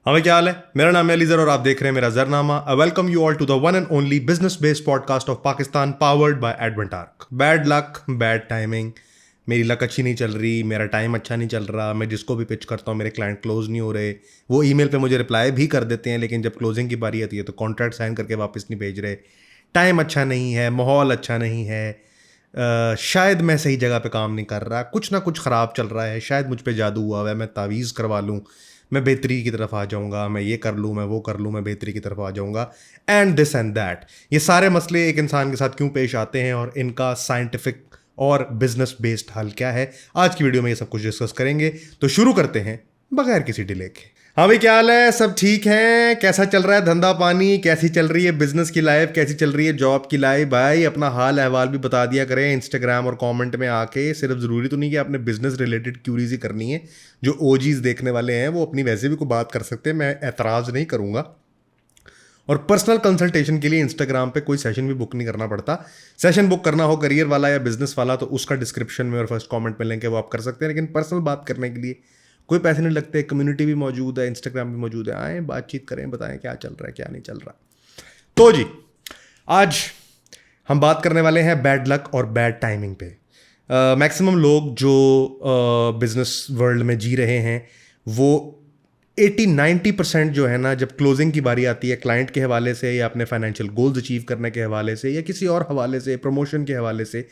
हमें क्या हाल है। मेरा नाम है अलीजर और आप देख रहे हैं मेरा जरनामा। I welcome you all to the one and only business based podcast of Pakistan, powered by Adventark. Bad luck, bad timing. मेरी लक अच्छी नहीं चल रही, मेरा टाइम अच्छा नहीं चल रहा, मैं जिसको भी पिच करता हूँ मेरे क्लाइंट क्लोज नहीं हो रहे। वो ईमेल पे मुझे रिप्लाई भी कर देते हैं, लेकिन जब क्लोजिंग की बारी आती है तो कॉन्ट्रैक्ट साइन करके वापस नहीं भेज रहे। टाइम अच्छा नहीं है, माहौल अच्छा नहीं है, शायद मैं सही जगह पे काम नहीं कर रहा, कुछ ना कुछ ख़राब चल रहा है, शायद मुझ पे जादू हुआ है, मैं तावीज़ करवा लूँ, मैं बेहतरी की तरफ आ जाऊँगा, मैं ये कर लूँ, मैं वो कर लूँ, मैं बेहतरी की तरफ आ जाऊँगा, एंड दिस एंड दैट। ये सारे मसले एक इंसान के साथ क्यों पेश आते हैं और इनका साइंटिफिक और बिजनेस बेस्ड हल क्या है, आज की वीडियो में ये सब कुछ डिस्कस करेंगे। तो शुरू करते हैं बगैर किसी डिले के। हाँ भाई, क्या हाल है? सब ठीक है? कैसा चल रहा है धंधा पानी? कैसी चल रही है बिजनेस की लाइफ? कैसी चल रही है जॉब की लाइफ? भाई अपना हाल अहवाल भी बता दिया करें इंस्टाग्राम और कमेंट में आके। सिर्फ ज़रूरी तो नहीं कि आपने बिजनेस रिलेटेड क्यूरीज ही करनी है। जो ओजीज देखने वाले हैं वो अपनी वैसे भी कोई बात कर सकते हैं, मैं एतराज़ नहीं करूँगा। और पर्सनल कंसल्टेशन के लिए इंस्टाग्राम पे कोई सेशन भी बुक नहीं करना पड़ता। सेशन बुक करना हो करियर वाला या बिजनेस वाला तो उसका डिस्क्रिप्शन में और फर्स्ट कमेंट में लिंक है, वो आप कर सकते हैं। लेकिन पर्सनल बात करने के लिए कोई पैसे नहीं लगते, कम्युनिटी भी मौजूद है, इंस्टाग्राम भी मौजूद है। आए बातचीत करें, बताएं क्या चल रहा है क्या नहीं चल रहा। तो जी, आज हम बात करने वाले हैं बैड लक और बैड टाइमिंग पे। मैक्सिमम लोग जो बिजनेस वर्ल्ड में जी रहे हैं वो 80-90% जो है ना, जब क्लोजिंग की बारी आती है क्लाइंट के हवाले से या अपने फाइनेंशियल गोल्स अचीव करने के हवाले से या किसी और हवाले से, प्रमोशन के हवाले से,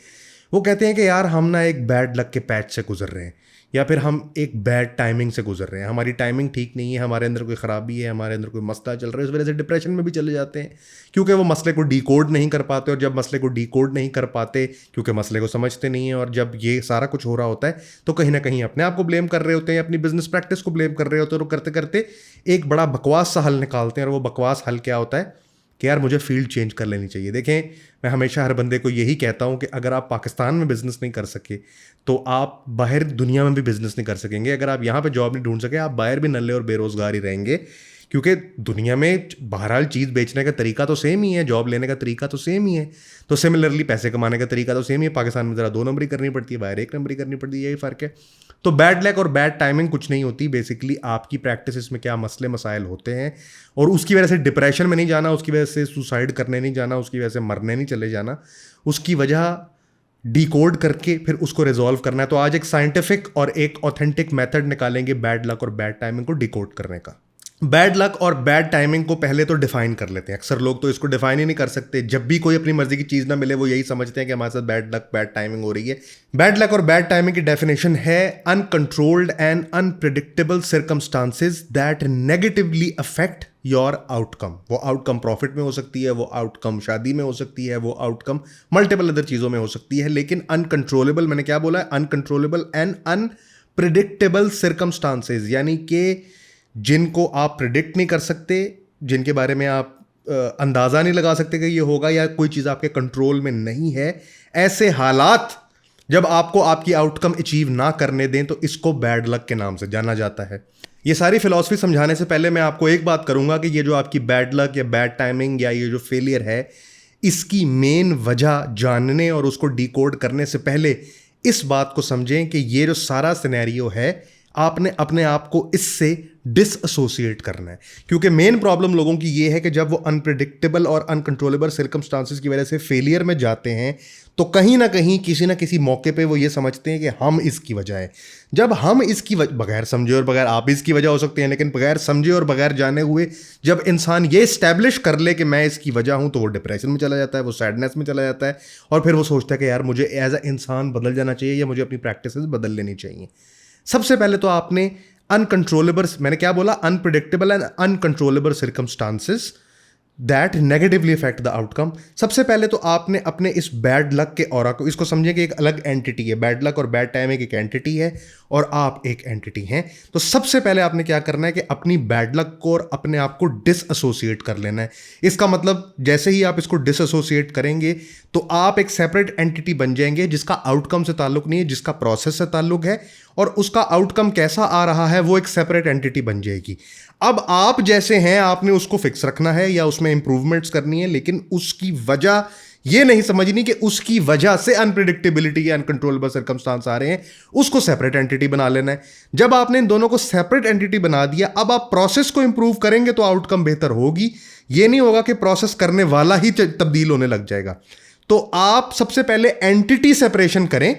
वो कहते हैं कि यार हम ना एक बैड लक के पैच से गुजर रहे हैं या फिर हम एक बैड टाइमिंग से गुजर रहे हैं। हमारी टाइमिंग ठीक नहीं है, हमारे अंदर कोई ख़राबी है, हमारे अंदर कोई मसला चल रहा है, इस वजह से डिप्रेशन में भी चले जाते हैं क्योंकि वो मसले को डीकोड नहीं कर पाते। और जब मसले को डीकोड नहीं कर पाते क्योंकि मसले को समझते नहीं हैं, और जब ये सारा कुछ हो रहा होता है तो कहीं ना कहीं अपने आप को ब्लेम कर रहे होते हैं, अपनी बिजनेस प्रैक्टिस को ब्लेम कर रहे होते हैं, और करते करते एक बड़ा बकवास सा हल निकालते हैं। और वो बकवास हल क्या होता है कि यार मुझे फील्ड चेंज कर लेनी चाहिए। देखें, मैं हमेशा हर बंदे को यही कहता हूं कि अगर आप पाकिस्तान में बिजनेस नहीं कर सके तो आप बाहर दुनिया में भी बिजनेस नहीं कर सकेंगे। अगर आप यहाँ पे जॉब नहीं ढूंढ सके, आप बाहर भी नल्ले और बेरोजगार ही रहेंगे, क्योंकि दुनिया में बहरहाल चीज़ बेचने का तरीका तो सेम ही है, जॉब लेने का तरीका तो सेम ही है। तो सिमिलरली पैसे कमाने का तरीका तो सेम ही है। पाकिस्तान में ज़रा 2 नंबरी करनी पड़ती है, बाहर 1 नंबरी करनी पड़ती है, यही फ़र्क है। तो बैड लक और बैड टाइमिंग कुछ नहीं होती, बेसिकली आपकी प्रैक्टिस में क्या मसले मसाइल होते हैं, और उसकी वजह से डिप्रेशन में नहीं जाना, उसकी वजह से सुसाइड करने नहीं जाना, उसकी वजह से मरने नहीं चले जाना, उसकी वजह डिकोड करके फिर उसको रिजॉल्व करना है। तो आज एक साइंटिफिक और एक ऑथेंटिक मेथड निकालेंगे बैड लक और बैड टाइमिंग को डिकोड करने का। बैड लक और बैड टाइमिंग को पहले तो डिफाइन कर लेते हैं। अक्सर लोग तो इसको डिफाइन ही नहीं कर सकते। जब भी कोई अपनी मर्जी की चीज़ ना मिले वो यही समझते हैं कि हमारे साथ बैड लक बैड टाइमिंग हो रही है। बैड लक और बैड टाइमिंग की डेफिनेशन है uncontrolled and unpredictable circumstances that negatively affect your outcome. वो आउटकम प्रॉफिट में हो सकती है, वो आउटकम शादी में हो सकती है, वो आउटकम मल्टीपल अदर चीज़ों में हो सकती है, लेकिन अनकंट्रोलेबल, मैंने क्या बोला है, अनकंट्रोलेबल एंड अनप्रिडिक्टेबल सर्कमस्टांसेस, यानी कि जिनको आप प्रिडिक्ट नहीं कर सकते, जिनके बारे में आप अंदाज़ा नहीं लगा सकते कि ये होगा, या कोई चीज़ आपके कंट्रोल में नहीं है। ऐसे हालात जब आपको आपकी आउटकम अचीव ना करने दें तो इसको बैड लक के नाम से जाना जाता है। ये सारी फिलॉसफी समझाने से पहले मैं आपको एक बात करूंगा कि ये जो आपकी बैड लक या बैड टाइमिंग या ये जो फेलियर है, इसकी मेन वजह जानने और उसको डिकोड करने से पहले इस बात को समझें कि ये जो सारा सिनेरियो है आपने अपने आप को इससे डिसएसोसिएट करना है। क्योंकि मेन प्रॉब्लम लोगों की ये है कि जब वो अनप्रिडिक्टेबल और अनकंट्रोलेबल सर्कमस्टांसेस की वजह से फेलियर में जाते हैं तो कहीं ना कहीं किसी ना किसी मौके पे वो ये समझते हैं कि हम इसकी वजह है। जब हम इसकी बगैर समझे, और बगैर आप इसकी वजह हो सकते हैं, लेकिन बगैर समझे और बगैर जाने हुए जब इंसान ये इस्टेब्लिश कर ले कि मैं इसकी वजह हूँ, तो वो डिप्रेशन में चला जाता है, वो सैडनेस में चला जाता है, और फिर वो सोचता है कि यार मुझे एज अ इंसान बदल जाना चाहिए या मुझे अपनी प्रैक्टिसेस बदल लेनी चाहिए। सबसे पहले तो आपने अनकंट्रोलेबल, मैंने क्या बोला, unpredictable and uncontrollable circumstances that negatively affect the outcome. सबसे पहले तो आपने अपने इस बैड लक के ऑरा को, इसको समझिए कि एक अलग एंटिटी है। बैड लक और बैड टाइमिंग एक एंटिटी है और आप एक एंटिटी हैं। तो सबसे पहले आपने क्या करना है कि अपनी बैड लक को और अपने आप को डिसएसोसिएट कर लेना है। इसका मतलब जैसे ही आप इसको डिसएसोसिएट करेंगे तो आप एक सेपरेट एंटिटी बन जाएंगे जिसका आउटकम से ताल्लुक नहीं है, जिसका प्रोसेस से ताल्लुक है, और उसका आउटकम कैसा आ रहा है वो एक सेपरेट एंटिटी बन जाएगी। अब आप जैसे हैं आपने उसको फिक्स रखना है या उसमें इंप्रूवमेंट्स करनी है, लेकिन उसकी वजह ये नहीं समझनी कि उसकी वजह से अनप्रिडिक्टेबिलिटी या अनकंट्रोलेबल सर्कमस्टांस आ रहे हैं, उसको सेपरेट एंटिटी बना लेना है। जब आपने इन दोनों को सेपरेट एंटिटी बना दिया, अब आप प्रोसेस को इंप्रूव करेंगे तो आउटकम बेहतर होगी। ये नहीं होगा कि प्रोसेस करने वाला ही तब्दील होने लग जाएगा। तो आप सबसे पहले एंटिटी सेपरेशन करें,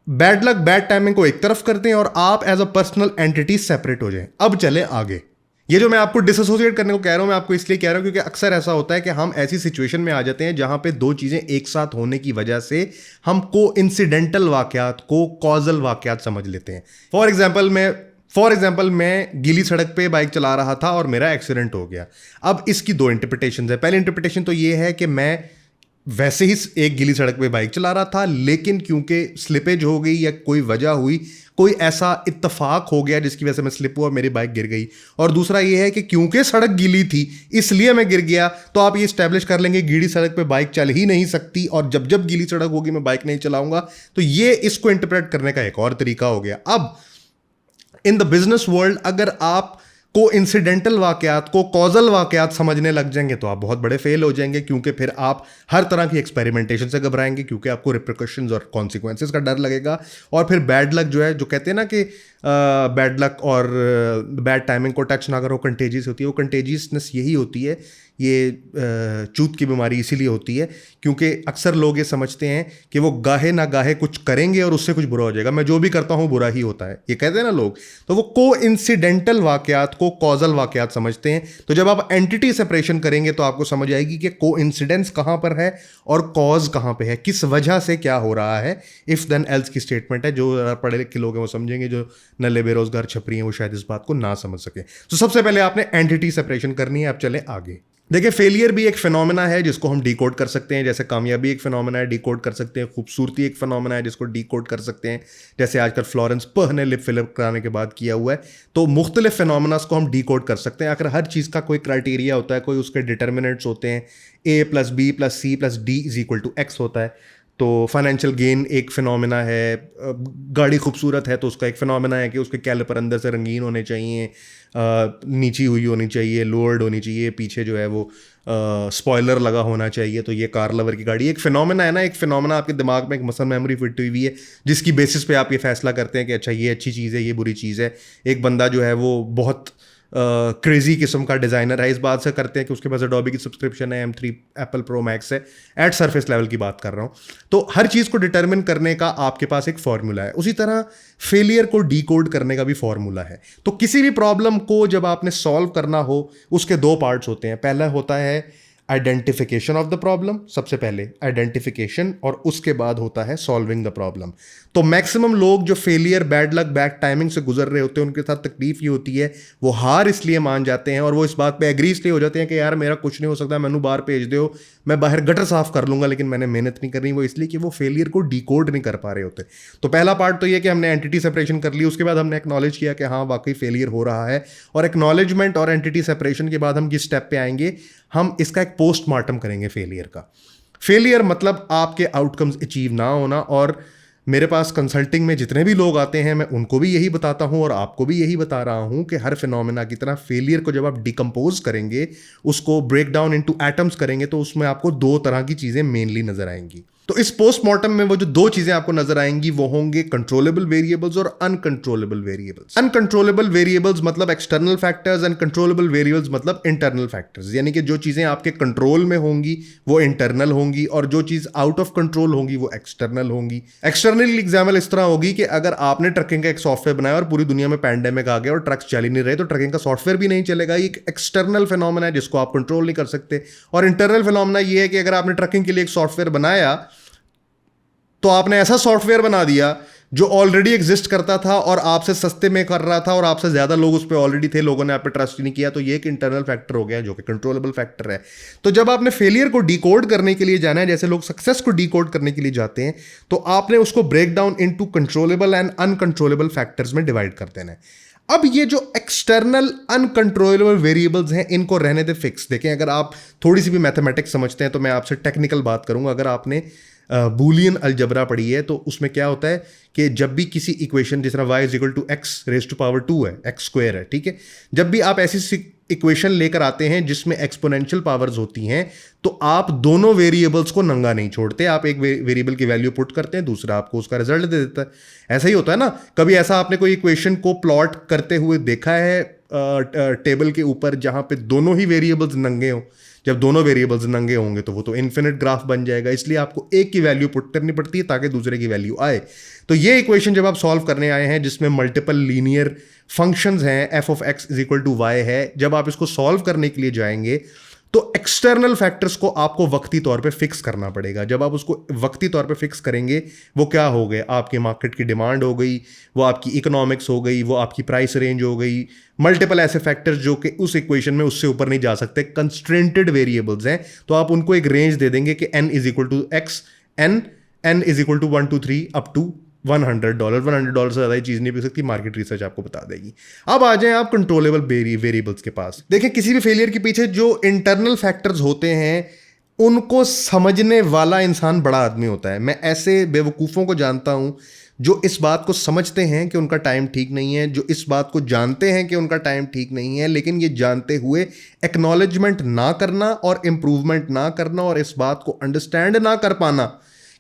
बैड लक बैड टाइमिंग को एक तरफ करते हैं और आप as a personal entity separate हो जाएं। अब चले आगे। ये जो मैं आपको डिसोसिएट करने को कह रहा हूं, मैं आपको इसलिए कह रहा हूं क्योंकि अक्सर ऐसा होता है कि हम ऐसी सिचुएशन में आ जाते हैं जहां पे दो चीजें एक साथ होने की वजह से हम को इंसिडेंटल वाकयात को कॉजल वाकयात समझ लेते हैं। फॉर एग्जाम्पल मैं गीली सड़क पे बाइक चला रहा था और मेरा एक्सीडेंट हो गया। अब इसकी दो इंटरप्रिटेशन है। पहली इंटरप्रिटेशन तो ये है कि मैं वैसे ही एक गीली सड़क पे बाइक चला रहा था, लेकिन क्योंकि स्लिपेज हो गई या कोई वजह हुई, कोई ऐसा इत्तेफाक हो गया जिसकी वजह से मैं स्लिप हुआ और मेरी बाइक गिर गई। और दूसरा ये है कि क्योंकि सड़क गीली थी इसलिए मैं गिर गया। तो आप ये स्टैब्लिश कर लेंगे गीली सड़क पे बाइक चल ही नहीं सकती और जब जब गीली सड़क होगी मैं बाइक नहीं चलाऊंगा। तो ये इसको इंटरप्रेट करने का एक और तरीका हो गया। अब इन द बिजनेस वर्ल्ड अगर आप को इंसिडेंटल वाकयात को कॉजल वाकयात समझने लग जाएंगे तो आप बहुत बड़े फेल हो जाएंगे, क्योंकि फिर आप हर तरह की एक्सपेरिमेंटेशन से घबराएंगे, क्योंकि आपको रिप्रिकॉशंस और कॉन्सिक्वेंसेस का डर लगेगा। और फिर बैड लक जो है, जो कहते हैं ना कि बैड लक और बैड टाइमिंग को टच ना करो, कंटेजियस होती है। वो कंटेजियसनेस यही होती है, ये चूत की बीमारी इसीलिए होती है क्योंकि अक्सर लोग ये समझते हैं कि वो गाहे ना गाहे कुछ करेंगे और उससे कुछ बुरा हो जाएगा। मैं जो भी करता हूँ बुरा ही होता है, ये कहते हैं ना लोग। तो वो को इंसिडेंटल वाकयात को कॉजल वाकयात समझते हैं। तो जब आप एंटिटी सेपरेशन करेंगे तो आपको समझ आएगी कि को इंसिडेंस कहाँ पर है और कॉज कहाँ पे है, किस वजह से क्या हो रहा है। इफ देन एल्स की स्टेटमेंट है। जो पढ़े लिखे लोग हैं वो समझेंगे, जो नल्ले बेरोजगार छपरी हैं वो शायद इस बात को ना समझ सके। तो सबसे पहले आपने एंटिटी सेपरेशन करनी है। अब चले आगे। देखिए, फेलियर भी एक फिनोमेना है जिसको हम डिकोड कर सकते हैं, जैसे कामयाबी एक फिनोमेना है, डिकोड कर सकते हैं। खूबसूरती एक फिनोमेना है जिसको डिकोड कर सकते हैं, जैसे आजकल फ्लोरेंस पह ने लिप फिलअप कराने के बाद किया हुआ है। तो मुख्तलिफ फिनोमेनास को हम डिकोड कर सकते हैं। अगर हर चीज़ का कोई क्राइटेरिया होता है, कोई उसके डिटर्मिनेंट्स होते हैं, A+B+C+D=X होता है। तो फाइनेंशियल गेन एक फिनोमेना है। गाड़ी खूबसूरत है तो उसका एक फिनोमेना है कि उसके कैलिपर अंदर से रंगीन होने चाहिए, नीची हुई होनी चाहिए, लोअर्ड होनी चाहिए, पीछे जो है वो स्पॉइलर लगा होना चाहिए। तो ये कार लवर की गाड़ी एक फिनोमेना है ना। एक फिनोमेना आपके दिमाग में एक मसल मेमोरी फिट हुई है जिसकी बेसिस पे आप ये फैसला करते हैं कि अच्छा ये अच्छी चीज़ है, ये बुरी चीज़ है। एक बंदा जो है वो बहुत क्रेजी किस्म का डिज़ाइनर है, इस बात से करते हैं कि उसके पास एडोबी की सब्सक्रिप्शन है, M3 एप्पल प्रो मैक्स है। एट सरफेस लेवल की बात कर रहा हूँ। तो हर चीज़ को डिटरमिन करने का आपके पास एक फॉर्मूला है। उसी तरह फेलियर को डीकोड करने का भी फॉर्मूला है। तो किसी भी प्रॉब्लम को जब आपने सॉल्व करना हो, उसके दो पार्ट्स होते हैं। पहला होता है आइडेंटिफिकेशन ऑफ द प्रॉब्लम, सबसे पहले आइडेंटिफिकेशन, और उसके बाद होता है सॉल्विंग द प्रॉब्लम। तो मैक्सिमम लोग जो failure, bad luck, bad timing से गुजर रहे होते हैं, उनके साथ तकलीफ ये होती है, वो हार इसलिए मान जाते हैं और वो इस बात पे एग्री इसलिए हो जाते हैं कि यार मेरा कुछ नहीं हो सकता, मैनू बाहर भेज दो, मैं बाहर गटर साफ कर लूंगा, लेकिन मैंने मेहनत नहीं करनी। वो इसलिए कि वो फेलियर को डिकोड नहीं कर पा रहे होते। तो पहला पार्ट तो ये कि हमने एंटिटी सेपरेशन कर ली, उसके बाद हमने एक्नॉलेज किया कि हाँ वाकई फेलियर हो रहा है। और एक्नॉलेजमेंट और एंटिटी सेपरेशन के बाद हम किस स्टेप पे आएंगे, हम इसका एक पोस्टमार्टम करेंगे फेलियर का। फेलियर मतलब आपके आउटकम्स अचीव ना होना। और मेरे पास कंसल्टिंग में जितने भी लोग आते हैं मैं उनको भी यही बताता हूं और आपको भी यही बता रहा हूं कि हर फिनोमेना की तरह फेलियर को जब आप डिकम्पोज करेंगे, उसको ब्रेक डाउन इनटू एटम्स करेंगे, तो उसमें आपको दो तरह की चीज़ें मेनली नजर आएंगी। तो इस पोस्टमार्टम में वो जो दो चीजें आपको नजर आएंगी वो होंगे कंट्रोलेबल वेरिएबल्स और अनकंट्रोलेबल वेरिएबल्स। अनकंट्रोलेबल वेरिएबल्स मतलब external factors, and controllable variables मतलब इंटरनल फैक्टर्स। यानी कि जो चीजें आपके कंट्रोल में होंगी वो इंटरनल होंगी और जो चीज आउट ऑफ कंट्रोल होंगी वो एक्सटर्नल होंगी। एक्सटर्नल एग्जाम्पल इस तरह होगी कि अगर आपने ट्रकिंग का एक सॉफ्टवेयर बनाया और पूरी दुनिया में पैंडेमिक आ गया और ट्रक्स चल ही नहीं रहे, तो ट्रकिंग का सॉफ्टवेयर भी नहीं चलेगा। ये एक एक्सटर्नल फिनोमेना है जिसको आप कंट्रोल नहीं कर सकते। और इंटरनल फिनोमेना ये है कि अगर आपने ट्रकिंग के लिए एक सॉफ्टवेयर बनाया तो आपने ऐसा सॉफ्टवेयर बना दिया जो ऑलरेडी एग्जिस्ट करता था और आपसे सस्ते में कर रहा था और आपसे ज्यादा लोग उस पर ऑलरेडी थे, लोगों ने आप पे ट्रस्ट नहीं किया। तो ये एक इंटरनल फैक्टर हो गया जो कि कंट्रोलेबल फैक्टर है। तो जब आपने फेलियर को डिकोड करने के लिए जाना है, जैसे लोग सक्सेस को डिकोड करने के लिए जाते हैं, तो आपने उसको break down into controllable and uncontrollable factors में डिवाइड कर देना है। अब ये जो एक्सटर्नल अनकंट्रोलेबल वेरिएबल्स हैं इनको रहने दे फिक्स। देखें, अगर आप थोड़ी सी भी मैथमेटिक्स समझते हैं तो मैं आपसे टेक्निकल बात करूंगा। अगर आपने बूलियन अलजबरा पढ़ी है तो उसमें क्या होता है कि जब भी किसी इक्वेशन, जिस तरह y = x⁻² है, x² है, ठीक है, जब भी आप ऐसी इक्वेशन लेकर आते हैं जिसमें एक्सपोनेंशियल पावर्स होती हैं, तो आप दोनों वेरिएबल्स को नंगा नहीं छोड़ते, आप एक वेरिएबल की वैल्यू पुट करते हैं, दूसरा आपको उसका रिजल्ट दे देता है। ऐसा ही होता है ना, कभी ऐसा आपने कोई इक्वेशन को प्लॉट करते हुए देखा है टेबल के ऊपर जहां पे दोनों ही वेरिएबल्स नंगे हों? जब दोनों वेरिएबल्स नंगे होंगे तो वो तो इन्फिनिट ग्राफ बन जाएगा, इसलिए आपको एक की वैल्यू पुट करनी पड़ती है ताकि दूसरे की वैल्यू आए। तो ये इक्वेशन जब आप सॉल्व करने आए हैं जिसमें मल्टीपल लीनियर फंक्शंस हैं, f of x is equal to y है, जब आप इसको सॉल्व करने के लिए जाएंगे तो एक्सटर्नल फैक्टर्स को आपको वक्ती तौर पे फिक्स करना पड़ेगा। जब आप उसको वक्ती तौर पे फिक्स करेंगे, वो क्या हो गए, आपकी मार्केट की डिमांड हो गई, वो आपकी इकोनॉमिक्स हो गई, वो आपकी प्राइस रेंज हो गई, मल्टीपल ऐसे फैक्टर्स जो कि उस इक्वेशन में उससे ऊपर नहीं जा सकते, कंस्ट्रेंटेड वेरिएबल्स हैं, तो आप उनको एक रेंज दे देंगे कि n is equal to x, n is equal to 1 2 3 up to $100 से ज़्यादा ये चीज़ नहीं बिक सकती, मार्केट रिसर्च आपको बता देगी। अब आ जाएं आप कंट्रोलेबल वेरिएबल्स के पास। देखें, किसी भी फेलियर के पीछे जो इंटरनल फैक्टर्स होते हैं उनको समझने वाला इंसान बड़ा आदमी होता है। मैं ऐसे बेवकूफ़ों को जानता हूं जो इस बात को समझते हैं कि उनका टाइम ठीक नहीं है, जो इस बात को जानते हैं कि उनका टाइम ठीक नहीं है, लेकिन ये जानते हुए एक्नॉलेजमेंट ना करना और इम्प्रूवमेंट ना करना और इस बात को अंडरस्टैंड ना कर पाना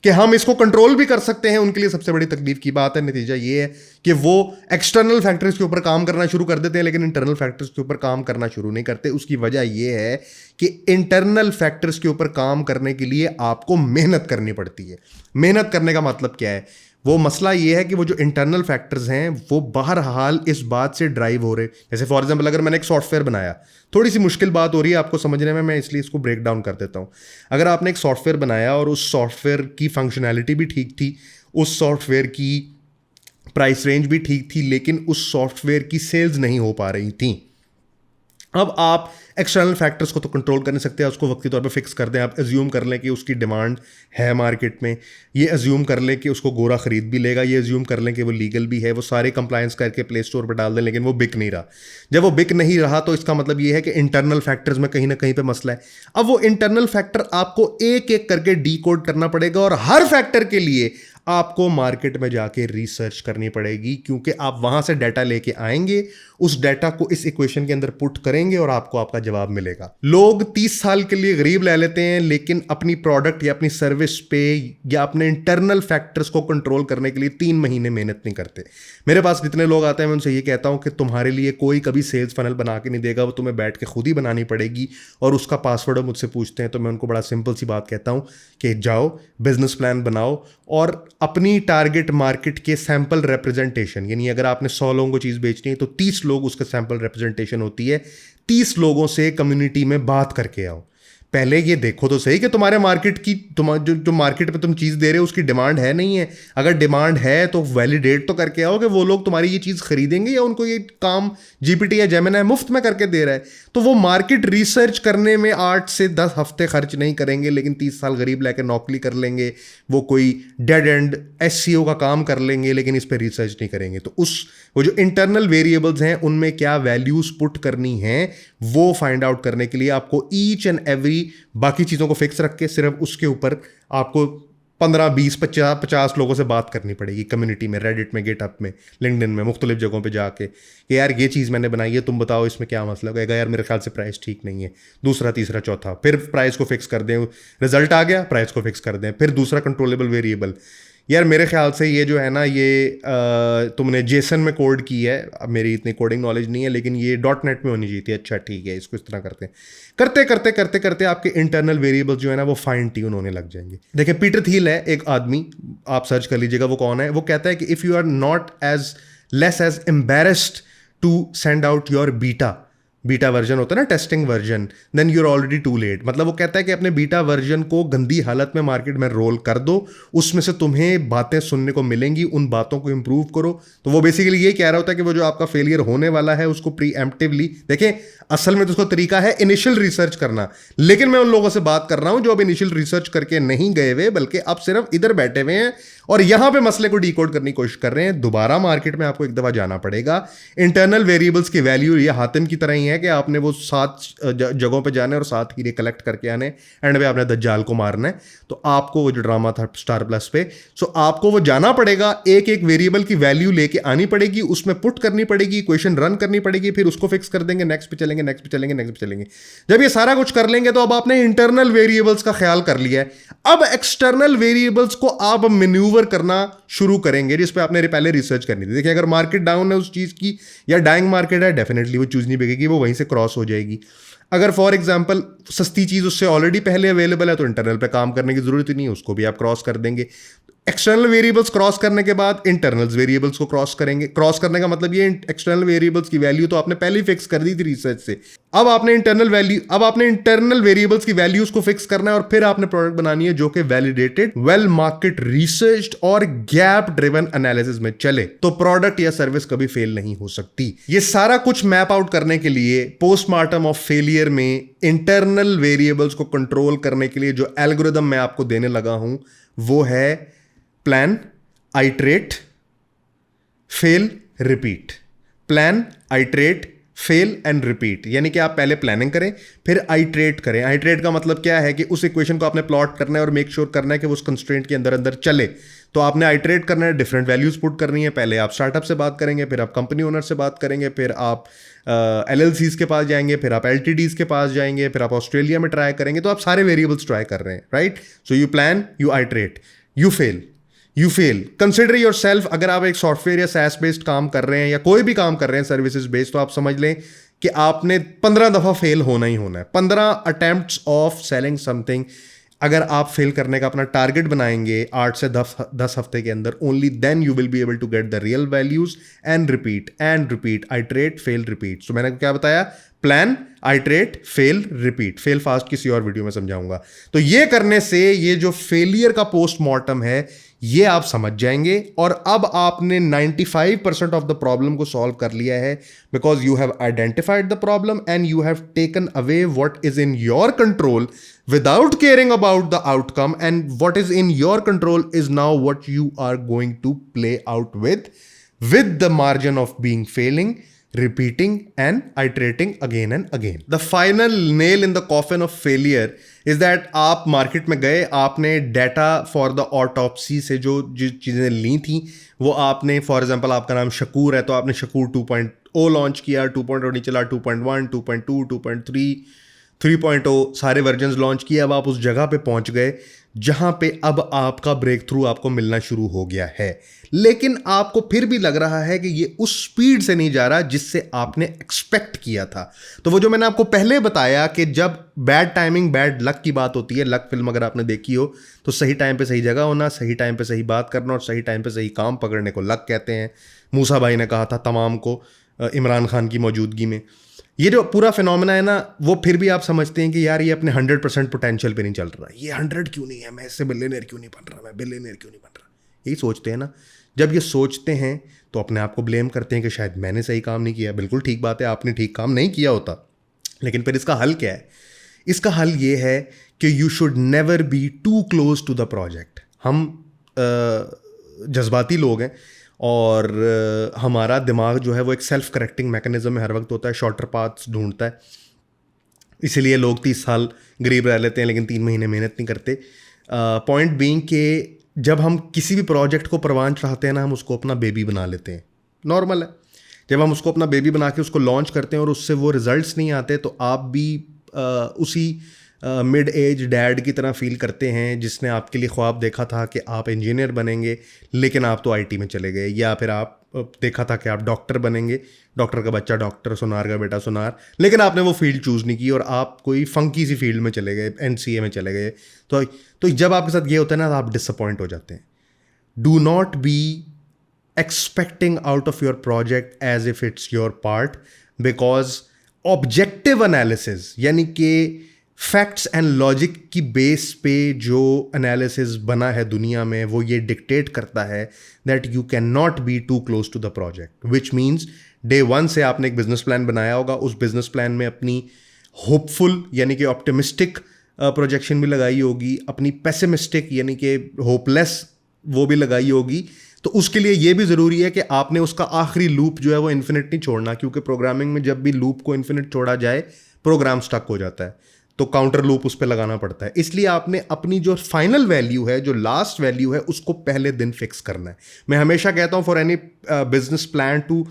कि हम इसको कंट्रोल भी कर सकते हैं, उनके लिए सबसे बड़ी तकलीफ की बात है। नतीजा ये है कि वो एक्सटर्नल फैक्टर्स के ऊपर काम करना शुरू कर देते हैं लेकिन इंटरनल फैक्टर्स के ऊपर काम करना शुरू नहीं करते। उसकी वजह ये है कि इंटरनल फैक्टर्स के ऊपर काम करने के लिए आपको मेहनत करनी पड़ती है। मेहनत करने का मतलब क्या है? वो मसला ये है कि वो जो इंटरनल फैक्टर्स हैं वो बहरहाल इस बात से ड्राइव हो रहे। जैसे फॉर एग्जांपल अगर मैंने एक सॉफ्टवेयर बनाया, थोड़ी सी मुश्किल बात हो रही है आपको समझने में, मैं इसलिए इसको ब्रेक डाउन कर देता हूँ। अगर आपने एक सॉफ्टवेयर बनाया और उस सॉफ्टवेयर की फंक्शनैलिटी भी ठीक थी, उस सॉफ्टवेयर की प्राइस रेंज भी ठीक थी, लेकिन उस सॉफ्टवेयर की सेल्स नहीं हो पा रही थी। अब आप एक्सटर्नल फैक्टर्स को तो कंट्रोल कर नहीं सकते, उसको वक्ती तौर पे फिक्स कर दें। आप एज्यूम कर लें कि उसकी डिमांड है मार्केट में, ये एज्यूम कर लें कि उसको गोरा खरीद भी लेगा, ये एज्यूम कर लें कि वो लीगल भी है, वो सारे कंप्लायंस करके प्ले स्टोर पर डाल दें, लेकिन वो बिक नहीं रहा। जब वो बिक नहीं रहा तो इसका मतलब ये है कि इंटरनल फैक्टर्स में कहीं ना कहीं पे मसला है। अब वो इंटरनल फैक्टर आपको एक एक करके डीकोड करना पड़ेगा और हर फैक्टर के लिए आपको मार्केट में जाके रिसर्च करनी पड़ेगी, क्योंकि आप वहां से डाटा लेके आएंगे, उस डाटा को इस इक्वेशन के अंदर पुट करेंगे और आपको आपका जवाब मिलेगा। लोग 30 साल के लिए गरीब ले लेते हैं, लेकिन अपनी प्रोडक्ट या अपनी सर्विस पे या अपने इंटरनल फैक्टर्स को कंट्रोल करने के लिए 3 महीने मेहनत नहीं करते। मेरे पास जितने लोग आते हैं मैं उनसे ये कहता हूं कि तुम्हारे लिए कोई कभी सेल्स फनल बना के नहीं देगा, वो तुम्हें बैठ के खुद ही बनानी पड़ेगी। और उसका पासवर्ड मुझसे पूछते हैं तो मैं उनको बड़ा सिंपल सी बात कहता हूं कि जाओ बिजनेस प्लान बनाओ और अपनी टारगेट मार्केट के सैंपल रिप्रेजेंटेशन, यानी अगर आपने 100 लोगों को चीज़ बेचनी है तो 30 लोग उसका सैंपल रिप्रेजेंटेशन होती है, 30 लोगों से कम्युनिटी में बात करके आओ। पहले ये देखो तो सही कि तुम्हारे मार्केट की जो मार्केट में तुम चीज़ दे रहे हो उसकी डिमांड है नहीं है। अगर डिमांड है तो वैलिडेट तो करके आओ कि वो लोग तुम्हारी ये चीज़ खरीदेंगे या उनको ये काम जीपीटी या जेमिनी मुफ्त में करके दे रहा है। तो वो मार्केट रिसर्च करने में 8 से 10 हफ्ते खर्च नहीं करेंगे, लेकिन 30 साल गरीब लेकर नौकरी कर लेंगे, वो कोई डेड एंड एससीओ का काम कर लेंगे, लेकिन इस पर रिसर्च नहीं करेंगे। तो वो जो इंटरनल वेरिएबल्स हैं उनमें क्या वैल्यूज पुट करनी है वो फाइंड आउट करने के लिए आपको ईच एंड एवरी बाकी चीज़ों को फिक्स रख के सिर्फ उसके ऊपर आपको 15 20 50 लोगों से बात करनी पड़ेगी, कम्युनिटी में, रेडिट में, गिटहब में, लिंक्डइन में, मुख्तलिफ जगहों पे जाके कि यार ये चीज़ मैंने बनाई है, तुम बताओ इसमें क्या मसला होगा। यार मेरे ख्याल से प्राइस ठीक नहीं है, दूसरा तीसरा चौथा, फिर प्राइस को फिक्स कर दें, रिजल्ट आ गया, प्राइस को फिक्स कर दें, फिर दूसरा कंट्रोलेबल वेरिएबल, यार मेरे ख्याल से ये जो है ना ये तुमने जेसन में कोड की है, अब मेरी इतनी कोडिंग नॉलेज नहीं है लेकिन ये .NET में होनी चाहिए थी, अच्छा ठीक है इसको इस तरह करते हैं। करते करते करते करते आपके इंटरनल वेरिएबल्स जो है ना वो फाइन ट्यून होने लग जाएंगे। देखिए पीटर थियल है एक आदमी, आप सर्च कर लीजिएगा वो कौन है। वो कहता है कि if you are not as less as embarrassed to send out your beta version होता है ना, testing version, then you're already too late. मतलब वो कहता है कि अपने बीटा वर्जन को गंदी हालत में मार्केट में रोल कर दो, उसमें से तुम्हें बातें सुनने को मिलेंगी, उन बातों को इंप्रूव करो। तो वो बेसिकली ये कह रहा होता है कि वो जो आपका फेलियर होने वाला है उसको प्रीएम्प्टिवली देखें। असल में तो उसका तरीका है इनिशियल रिसर्च करना, लेकिन मैं उन लोगों से बात कर रहा हूं जो अब इनिशियल रिसर्च करके नहीं गए हुए, बल्कि अब सिर्फ इधर बैठे हुए हैं और यहां पे मसले को डीकोड करने की कोशिश कर रहे हैं। दोबारा मार्केट में आपको एक दफा जाना पड़ेगा। इंटरनल वेरिएबल्स की वैल्यू ये हातिम की तरह ही है है कि आपने वो 7 जगहों पे जाना है और 7 हीरे कलेक्ट करके आने, एंड पे आपने दज्जाल को मारना है। तो आपको वो जो ड्रामा था स्टार प्लस पे, सो आपको वो जाना पड़ेगा, एक एक वेरिएबल की वैल्यू लेके आनी पड़ेगी, उसमें पुट करनी पड़ेगी, इक्वेशन रन करनी पड़ेगी, फिर उसको फिक्स कर देंगे, नेक्स्ट पे चलेंगे, नेक्स्ट पे चलेंगे, नेक्स्ट पे चलेंगे। जब ये सारा कुछ कर लेंगे तो अब आपने इंटरनल वेरिएबल्स का ख्याल कर लिया है। अब एक्सटर्नल वेरिएबल्स को आप मैन्यूवर करना शुरू करेंगे, जिस पे आपने पहले रिसर्च करनी थी। देखिए, अगर मार्केट डाउन है उस चीज की या डाइंग मार्केट है, डेफिनेटली वो चूज नहीं बिकेगी, वो वहीं से क्रॉस हो जाएगी। अगर फॉर एग्जांपल सस्ती चीज उससे ऑलरेडी पहले अवेलेबल है तो इंटरनल पे काम करने की जरूरत ही नहीं है, उसको भी आप क्रॉस कर देंगे। एक्सटर्नल वेरिएबल्स क्रॉस करने के बाद इंटरनल वेरिएबल्स को क्रॉस करेंगे। क्रॉस करने का मतलब ये, एक्सटर्नल वेरिएबल्स की वैल्यू तो आपने पहले ही फिक्स कर दी थी रिसर्च से। अब आपने इंटरनल वेरिएबल्स की वैल्यूज को फिक्स करना है और फिर आपने प्रोडक्ट बनानी है जो कि वैलिडेटेड, वेल मार्केट रिसर्च्ड और गैप ड्रिवन एनालिसिस में चले, तो प्रोडक्ट या सर्विस कभी फेल नहीं हो सकती। ये सारा कुछ मैप आउट करने के लिए पोस्टमार्टम ऑफ फेलियर में इंटरनल वेरिएबल्स को कंट्रोल करने के लिए जो एल्गोरिदम मैं आपको देने लगा हूं वो है plan, iterate, fail, repeat. Plan, iterate, fail and repeat. यानी कि आप पहले प्लानिंग करें, फिर आइटरेट करें। आइटरेट का मतलब क्या है कि उस इक्वेशन को आपने प्लॉट करना है और मेक श्योर करना है कि वो उस कंस्ट्रेंट के अंदर अंदर चले। तो आपने आइटरेट करना है, डिफरेंट वैल्यूज पुट करनी है। पहले आप स्टार्टअप से बात करेंगे, फिर आप कंपनी ओनर से बात करेंगे, फिर आप LLCs के पास जाएंगे, फिर आप LTDs के पास जाएंगे, फिर आप ऑस्ट्रेलिया में ट्राई करेंगे। तो आप सारे वेरिएबल्स ट्राई कर रहे हैं, right? So you plan, you iterate, you fail, you fail. Consider your self, अगर आप एक सॉफ्टवेयर या SaaS बेस्ड काम कर रहे हैं या कोई भी काम कर रहे हैं सर्विसेज बेस्ड, तो आप समझ लें कि आपने 15 दफा फेल होना ही होना है। 15 अटेम्प्ट्स ऑफ सेलिंग समथिंग अगर आप फेल करने का अपना टारगेट बनाएंगे 8 से 10 हफ्ते के अंदर, only then you will be able to get the real values and repeat, iterate, fail, repeat. So मैंने क्या बताया? Plan, iterate, fail, repeat. Fail fast किसी और वीडियो में समझाऊंगा। तो ये करने से ये जो फेलियर का पोस्टमार्टम है ये आप समझ जाएंगे, और अब आपने 95% ऑफ द प्रॉब्लम को सॉल्व कर लिया है, because you have identified the problem and you have taken away what is in your control without caring about the outcome, and what is in your control is now what you are going to play out with the margin of being failing, repeating and iterating again and again. The final nail in the coffin of failure is that आप market में गए, आपने data for the autopsy से जो चीज़ें ली थी वो आपने, फॉर एग्जांपल आपका नाम शकूर है तो आपने शकूर 2.0 लॉन्च किया, 2.0 नहीं चला, 2.1, 2.2, 2.3, 3.0 सारे वर्जन्स लॉन्च किए। अब आप उस जगह पे पहुंच गए जहां पे अब आपका ब्रेक थ्रू आपको मिलना शुरू हो गया है, लेकिन आपको फिर भी लग रहा है कि ये उस स्पीड से नहीं जा रहा जिससे आपने एक्सपेक्ट किया था। तो वो जो मैंने आपको पहले बताया कि जब बैड टाइमिंग, बैड लक की बात होती है, लक फिल्म अगर आपने देखी हो तो सही टाइम पे सही जगह होना, सही टाइम पे सही बात करना और सही टाइम पे सही काम पकड़ने को लक कहते हैं। मूसा भाई ने कहा था तमाम को इमरान खान की मौजूदगी में। ये जो पूरा फिनोमेना है ना, वो फिर भी आप समझते हैं कि यार ये अपने 100% पोटेंशियल पे नहीं चल रहा, ये 100 क्यों नहीं है, मैं इससे बिलियनर क्यों नहीं बन रहा, मैं बिलियनर क्यों नहीं बन रहा, यही सोचते हैं ना। जब ये सोचते हैं तो अपने आप को ब्लेम करते हैं कि शायद मैंने सही काम नहीं किया। बिल्कुल ठीक बात है, आपने ठीक काम नहीं किया होता, लेकिन फिर इसका हल क्या है? इसका हल ये है कि you should never be too close to the project. हम जज्बाती लोग हैं और हमारा दिमाग जो है वो एक सेल्फ करेक्टिंग मैकेनिज्म में हर वक्त होता है, शॉर्टर पाथ्स ढूंढता है। इसीलिए लोग 30 साल गरीब रह लेते हैं लेकिन 3 महीने मेहनत नहीं करते। पॉइंट बीइंग कि जब हम किसी भी प्रोजेक्ट को परवान चढ़ाते हैं ना, हम उसको अपना बेबी बना लेते हैं। नॉर्मल है, जब हम उसको अपना बेबी बना के उसको लॉन्च करते हैं और उससे वो रिजल्ट्स नहीं आते तो आप भी उसी मिड एज डैड की तरह फील करते हैं जिसने आपके लिए ख्वाब देखा था कि आप इंजीनियर बनेंगे लेकिन आप तो IT में चले गए, या फिर आप देखा था कि आप डॉक्टर बनेंगे, डॉक्टर का बच्चा डॉक्टर, सुनार का बेटा सुनार, लेकिन आपने वो फील्ड चूज़ नहीं की और आप कोई फंकी सी फील्ड में चले गए, NCA में चले गए। तो जब आपके साथ ये होता है ना, तो आप डिसअपॉइंट हो जाते हैं। Do not be expecting out of your project as if it's your part, because objective analysis यानी कि फैक्ट्स एंड लॉजिक की बेस पे जो एनालिसिस बना है दुनिया में, वो ये डिक्टेट करता है that you can not be too close to the project, which means day 1 से आपने एक बिजनेस प्लान बनाया होगा, उस बिजनेस प्लान में अपनी होपफुल यानी कि ऑप्टिमिस्टिक प्रोजेक्शन भी लगाई होगी, अपनी पेसिमिस्टिक यानी कि होपलेस वो भी लगाई होगी, तो उसके लिए ये भी ज़रूरी है कि आपने उसका आखिरी लूप जो है वो इन्फिनिट नहीं छोड़ना, क्योंकि प्रोग्रामिंग में जब भी लूप को इन्फिनिट छोड़ा जाए प्रोग्राम स्टक हो जाता है, तो काउंटर लूप उस पर लगाना पड़ता है। इसलिए आपने अपनी जो फाइनल वैल्यू है, जो लास्ट वैल्यू है, उसको पहले दिन फिक्स करना है। मैं हमेशा कहता हूँ for any business plan to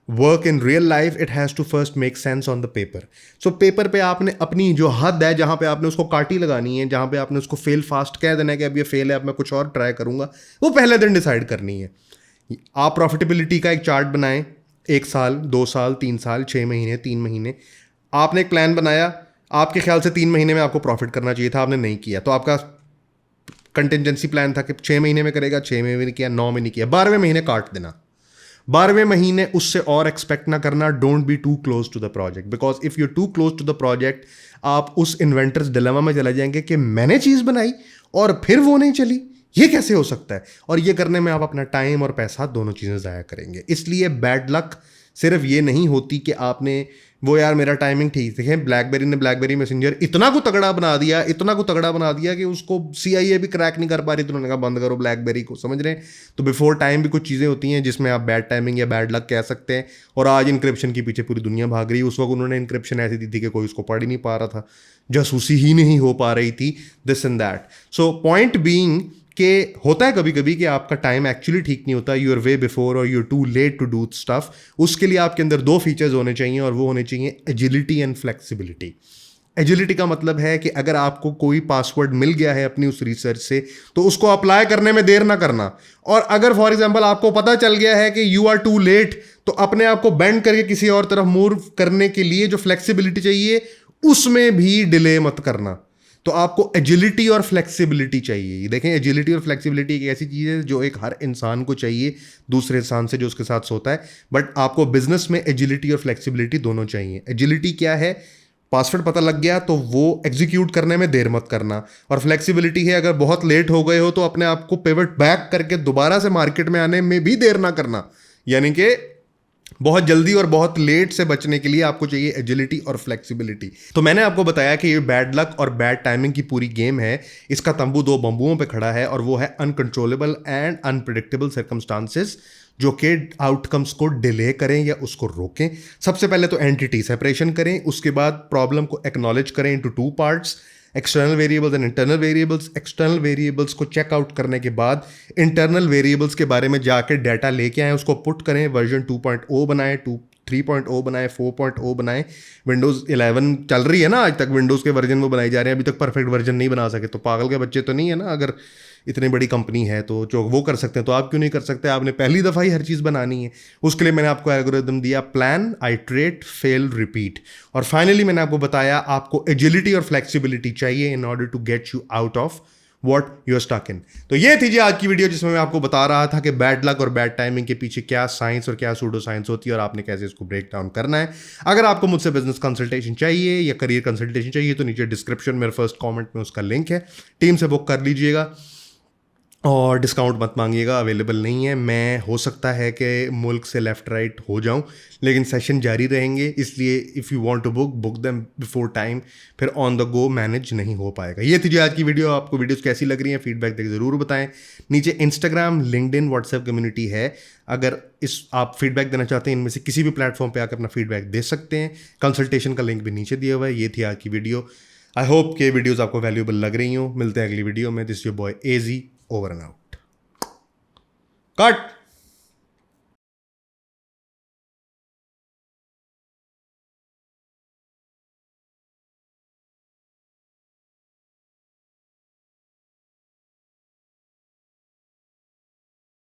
work in real life it has to first make sense on the paper. So paper पे आपने अपनी जो हद है, जहाँ पे आपने उसको काटी लगानी है, जहाँ पे आपने उसको फेल फास्ट कह देना है कि अब ये फेल है, अब मैं कुछ और ट्राई करूँगा, वो पहले दिन डिसाइड करनी है। आप प्रॉफिटेबिलिटी का एक चार्ट बनाएं, 1 साल, 2 साल, 3 साल, 6 महीने, 3 महीने। आपने एक प्लान बनाया, आपके ख्याल से 3 महीने में आपको प्रॉफिट करना चाहिए था, आपने नहीं किया, तो आपका कंटिजेंसी प्लान था कि 6 महीने में करेगा, 6 महीने में नहीं किया, 9 में नहीं किया, 12वें महीने काट देना। 12वें महीने उससे और एक्सपेक्ट ना करना। Don't be too close to the project, because if you too close to the project आप उस इन्वेंटर्स डिलेमा में चले जाएंगे कि मैंने चीज़ बनाई और फिर वो नहीं चली, ये कैसे हो सकता है। और ये करने में आप अपना टाइम और पैसा दोनों चीज़ें ज़ाया करेंगे। इसलिए बैड लक सिर्फ ये नहीं होती कि आपने वो यार मेरा टाइमिंग ठीक, देखें ब्लैकबेरी ने ब्लैकबेरी मैसेंजर इतना को तगड़ा बना दिया, इतना को तगड़ा बना दिया कि उसको CIA भी क्रैक नहीं कर पा रही, तो उन्होंने कहा बंद करो ब्लैकबेरी को, समझ रहे हैं। तो बिफोर टाइम भी कुछ चीज़ें होती हैं जिसमें आप बैड टाइमिंग या बैड लक कह सकते हैं। और आज इंक्रिप्शन के पीछे पूरी दुनिया भाग रही है। उस वक्त उन्होंने इंक्रिप्शन ऐसी दी थी कि कोई उसको पढ़ ही नहीं पा रहा था, जासूसी ही नहीं हो पा रही थी, this and that. So point being कि होता है कभी कभी कि आपका टाइम एक्चुअली ठीक नहीं होता, यू आर वे बिफोर और you are too late to do stuff. उसके लिए आपके अंदर 2 फीचर्स होने चाहिए, और वो होने चाहिए एजिलिटी एंड फ्लेक्सिबिलिटी। एजिलिटी का मतलब है कि अगर आपको कोई पासवर्ड मिल गया है अपनी उस रिसर्च से, तो उसको अप्लाई करने में देर ना करना। और अगर फॉर एग्जांपल आपको पता चल गया है कि यू आर टू लेट, तो अपने आप को बेंड करके किसी और तरफ मूव करने के लिए जो फ्लेक्सिबिलिटी चाहिए उसमें भी डिले मत करना। तो आपको एजिलिटी और फ्लेक्सिबिलिटी चाहिए। देखें, एजिलिटी और फ्लेक्सिबिलिटी एक ऐसी चीज़ है जो एक हर इंसान को चाहिए, दूसरे इंसान से जो उसके साथ सोता है। बट आपको बिजनेस में एजिलिटी और फ्लेक्सिबिलिटी दोनों चाहिए। एजिलिटी क्या है? पासवर्ड पता लग गया तो वो एग्जीक्यूट करने में देर मत करना। और फ्लेक्सिबिलिटी है, अगर बहुत लेट हो गए हो तो अपने आप को पिवट बैक करके दोबारा से मार्केट में आने में भी देर ना करना। यानी कि बहुत जल्दी और बहुत लेट से बचने के लिए आपको चाहिए एजिलिटी और फ्लेक्सिबिलिटी। तो मैंने आपको बताया कि ये बैड लक और बैड टाइमिंग की पूरी गेम है। इसका तंबू 2 बंबुओं पे खड़ा है, और वो है अनकंट्रोलेबल एंड अनप्रिडिक्टेबल सर्कमस्टांसेस, जो कि आउटकम्स को डिले करें या उसको रोकें। सबसे पहले तो एंटिटी सेपरेशन करें, उसके बाद प्रॉब्लम को एक्नॉलेज करें into 2 parts, external variables and internal variables. External variables को चेकआउट करने के बाद इंटरनल वेरिएबल्स के बारे में जाके डाटा लेके आएँ, उसको पुट करें, वर्जन 2.0 बनाएं, 3.0 बनाएं, 4.0 बनाएं। विंडोज़ 11 चल रही है ना आज तक, विंडोज़ के वर्जन वो बनाए जा रहे हैं, अभी तक परफेक्ट वर्जन नहीं बना सके। तो पागल के बच्चे तो नहीं है ना, अगर इतनी बड़ी कंपनी है तो जो वो कर सकते हैं तो आप क्यों नहीं कर सकते। आपने पहली दफ़ा ही हर चीज़ बनानी है। उसके लिए मैंने आपको एल्गोरिदम दिया, प्लान, आइट्रेट, फेल, रिपीट। और फाइनली मैंने आपको बताया आपको एजिलिटी और फ्लेक्सिबिलिटी चाहिए in order to get you out of what you are stuck in. तो ये थी जी आज की वीडियो, जिसमें मैं आपको बता रहा था कि बैड लक और बैड टाइमिंग के पीछे क्या साइंस और क्या सूडो साइंस होती है और आपने कैसे इसको ब्रेक डाउन करना है। अगर आपको मुझसे बिजनेस कंसल्टेशन चाहिए या करियर कंसल्टेशन चाहिए तो नीचे डिस्क्रिप्शन मेरे फर्स्ट कमेंट में उसका लिंक है, टीम से बुक कर लीजिएगा। और डिस्काउंट मत मांगिएगा, अवेलेबल नहीं है। मैं हो सकता है कि मुल्क से लेफ़्ट राइट हो जाऊं, लेकिन सेशन जारी रहेंगे, इसलिए if you want to book them before time, फिर ऑन द गो मैनेज नहीं हो पाएगा। ये थी जो आज की वीडियो। आपको वीडियोस कैसी लग रही हैं फीडबैक देकर ज़रूर बताएं। नीचे इंस्टाग्राम, लिंक्डइन, व्हाट्सएप कम्युनिटी है, अगर आप फीडबैक देना चाहते हैं इनमें से किसी भी प्लेटफॉर्म पर आकर अपना फीडबैक दे सकते हैं। कंसल्टेशन का लिंक भी नीचे दिया हुआ है। ये थी आज की वीडियो। आई होप कि वीडियोज़ आपको वैल्यूएबल लग रही हो। मिलते हैं अगली वीडियो में। This your boy AZ, over and out. Cut.